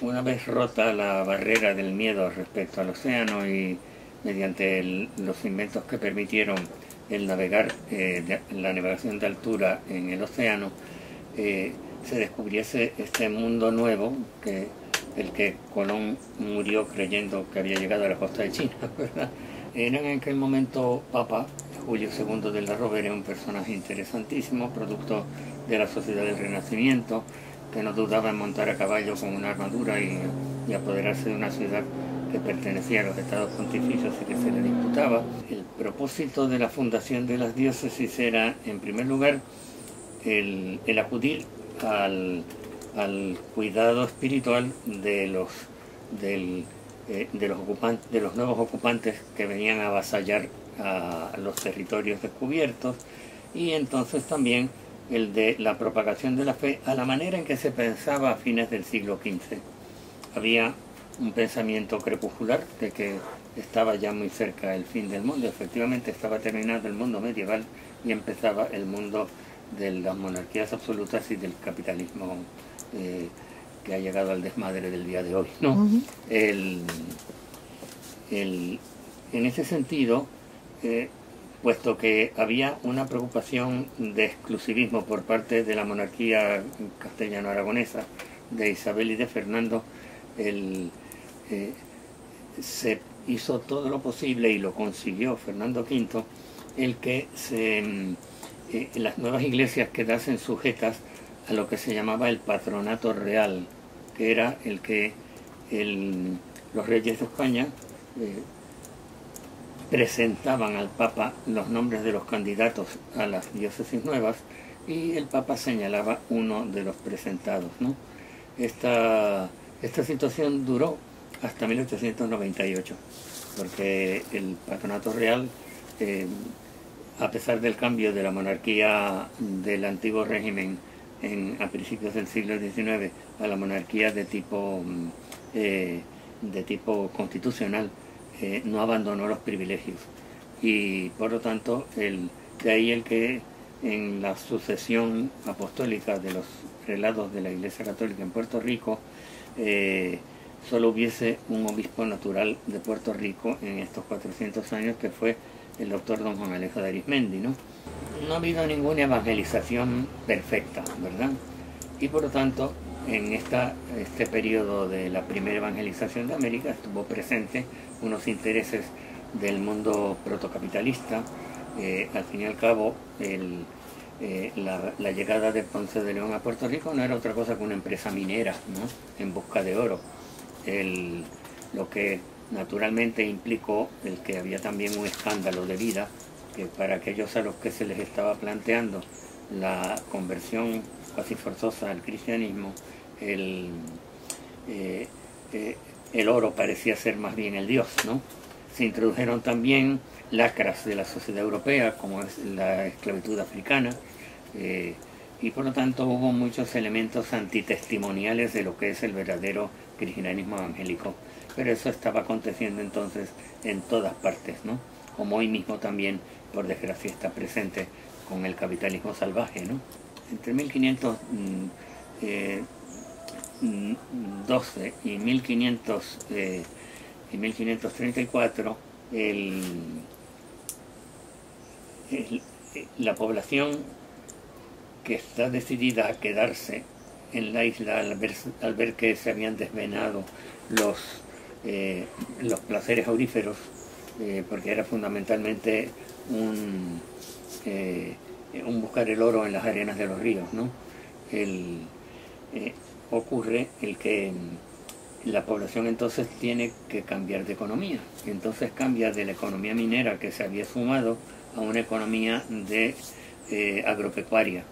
una vez rota la barrera del miedo respecto al océano y mediante los inventos que permitieron el navegar, la navegación de altura en el océano, se descubriese este mundo nuevo, el que Colón murió creyendo que había llegado a la costa de China, ¿verdad? Era en aquel momento Papa Julio II de la Rovere, un personaje interesantísimo, producto de la sociedad del Renacimiento, que no dudaba en montar a caballo con una armadura y apoderarse de una ciudad que pertenecía a los estados pontificios y que se le disputaba. El propósito de la fundación de las diócesis era, en primer lugar, el acudir al cuidado espiritual de los nuevos ocupantes que venían a avasallar a los territorios descubiertos, y entonces también el de la propagación de la fe a la manera en que se pensaba a fines del siglo XV. Había un pensamiento crepuscular de que estaba ya muy cerca el fin del mundo. Efectivamente estaba terminando el mundo medieval y empezaba el mundo de las monarquías absolutas y del capitalismo que ha llegado al desmadre del día de hoy, ¿no? Uh-huh. En ese sentido, puesto que había una preocupación de exclusivismo por parte de la monarquía castellano-aragonesa, de Isabel y de Fernando, se hizo todo lo posible, y lo consiguió Fernando V, el que las nuevas iglesias quedasen sujetas a lo que se llamaba el patronato real, que era el que los reyes de España presentaban al Papa los nombres de los candidatos a las diócesis nuevas, y el Papa señalaba uno de los presentados, ¿no? Esta situación duró hasta 1898, porque el patronato real, a pesar del cambio de la monarquía del antiguo régimen a principios del siglo XIX a la monarquía de tipo constitucional, no abandonó los privilegios, y por lo tanto de ahí el que en la sucesión apostólica de los prelados de la Iglesia Católica en Puerto Rico solo hubiese un obispo natural de Puerto Rico en estos 400 años, que fue el doctor don Juan Alejo de Arismendi, ¿no? No ha habido ninguna evangelización perfecta, ¿verdad? Y por lo tanto, en este periodo de la primera evangelización de América estuvo presente unos intereses del mundo protocapitalista. Al fin y al cabo, la llegada de Ponce de León a Puerto Rico no era otra cosa que una empresa minera, ¿no?, en busca de oro. Lo que naturalmente implicó el que había también un escándalo de vida, que para aquellos a los que se les estaba planteando la conversión casi forzosa al cristianismo, el oro parecía ser más bien el dios, ¿no? Se introdujeron también lacras de la sociedad europea, como es la esclavitud africana, y por lo tanto hubo muchos elementos antitestimoniales de lo que es el verdadero cristianismo evangélico. Pero eso estaba aconteciendo entonces en todas partes, ¿no? Como hoy mismo también, por desgracia, está presente con el capitalismo salvaje, ¿no? Entre 1512 y 1534, la población que está decidida a quedarse en la isla al ver que se habían desvenado los placeres auríferos, porque era fundamentalmente un buscar el oro en las arenas de los ríos, ¿no? Ocurre el que la población entonces tiene que cambiar de economía, entonces cambia de la economía minera que se había sumado a una economía agropecuaria,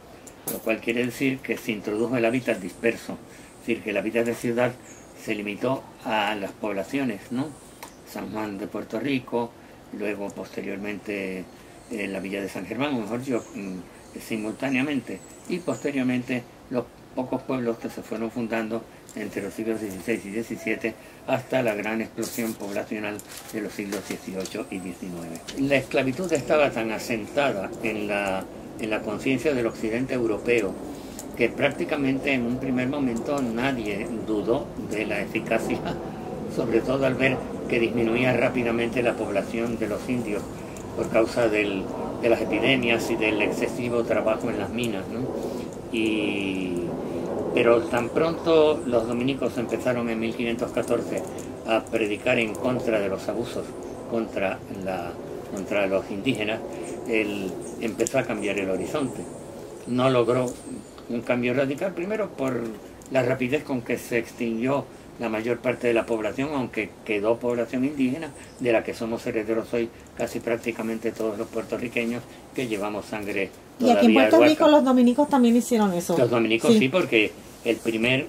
lo cual quiere decir que se introdujo el hábitat disperso, es decir, que el hábitat de ciudad se limitó a las poblaciones, ¿no? San Juan de Puerto Rico, luego posteriormente la villa de San Germán, o mejor dicho, simultáneamente, y posteriormente los pocos pueblos que se fueron fundando entre los siglos XVI y XVII hasta la gran explosión poblacional de los siglos XVIII y XIX. La esclavitud estaba tan asentada en la conciencia del occidente europeo que prácticamente en un primer momento nadie dudó de la eficacia, sobre todo al ver que disminuía rápidamente la población de los indios por causa de las epidemias y del excesivo trabajo en las minas, ¿no? Pero tan pronto los dominicos empezaron en 1514 a predicar en contra de los abusos contra los indígenas, él empezó a cambiar el horizonte. No logró un cambio radical, primero por la rapidez con que se extinguió la mayor parte de la población, aunque quedó población indígena, de la que somos herederos hoy casi prácticamente todos los puertorriqueños que llevamos sangre todavía. Y aquí en Puerto Rico los dominicos también hicieron eso. Los dominicos sí, porque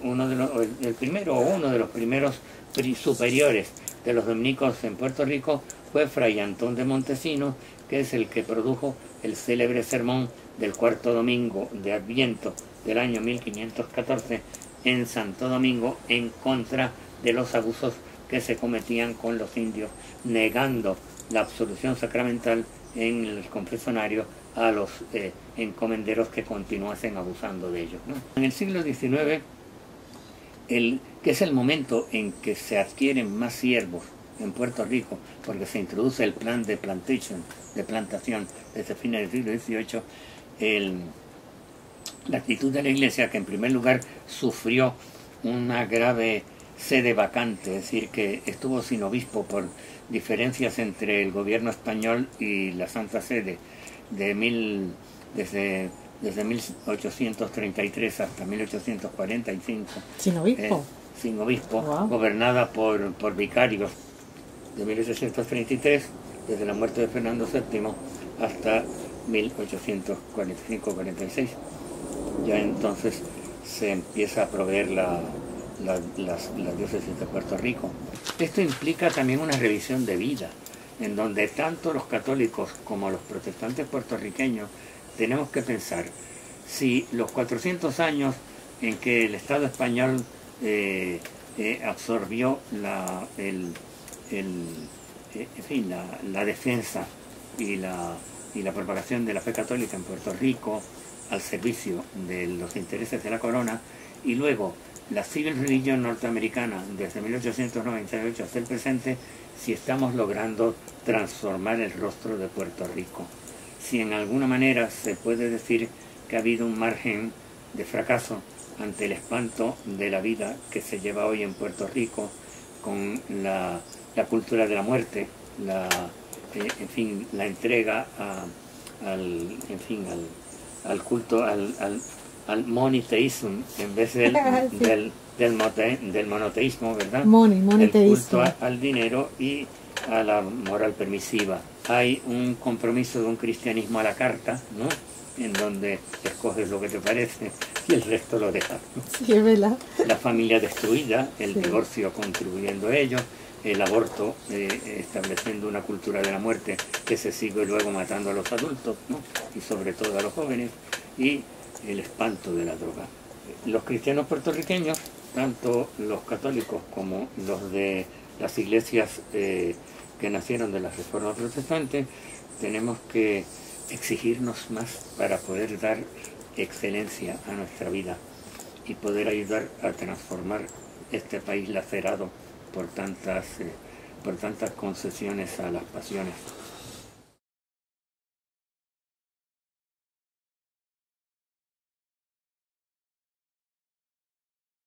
uno de los primeros superiores de los dominicos en Puerto Rico fue Fray Antón de Montesinos, que es el que produjo el célebre sermón del cuarto domingo de Adviento del año 1514 en Santo Domingo, en contra de los abusos que se cometían con los indios, negando la absolución sacramental en el confesionario a los encomenderos que continuasen abusando de ellos, ¿no? En el siglo XIX, que es el momento en que se adquieren más siervos en Puerto Rico, porque se introduce el plan de plantación desde fines del siglo XVIII, la actitud de la Iglesia, que en primer lugar sufrió una grave sede vacante, es decir, que estuvo sin obispo por diferencias entre el gobierno español y la Santa Sede desde 1833 hasta 1845. ¿Sin obispo? Sin obispo, wow. Gobernada por vicarios de 1833, desde la muerte de Fernando VII hasta 1845-46. Ya entonces se empieza a proveer la diócesis de Puerto Rico. Esto implica también una revisión de vida, en donde tanto los católicos como los protestantes puertorriqueños tenemos que pensar si los 400 años en que el Estado español absorbió la defensa y la propagación de la fe católica en Puerto Rico al servicio de los intereses de la corona, y luego la civil religion norteamericana desde 1898 hasta el presente, si estamos logrando transformar el rostro de Puerto Rico. Si en alguna manera se puede decir que ha habido un margen de fracaso ante el espanto de la vida que se lleva hoy en Puerto Rico, con la cultura de la muerte, la entrega al culto, al moniteísmo en vez del monoteísmo, ¿verdad? El culto al dinero y a la moral permisiva. Hay un compromiso de un cristianismo a la carta, ¿no? En donde escoges lo que te parece y el resto lo dejas, ¿no? Sí, es verdad. La familia destruida, el divorcio contribuyendo a ello, el aborto estableciendo una cultura de la muerte que se sigue luego matando a los adultos, ¿no? Y sobre todo a los jóvenes, y el espanto de la droga. Los cristianos puertorriqueños, tanto los católicos como los de las iglesias que nacieron de la Reforma Protestante, tenemos que exigirnos más para poder dar excelencia a nuestra vida y poder ayudar a transformar este país lacerado por tantas concesiones a las pasiones.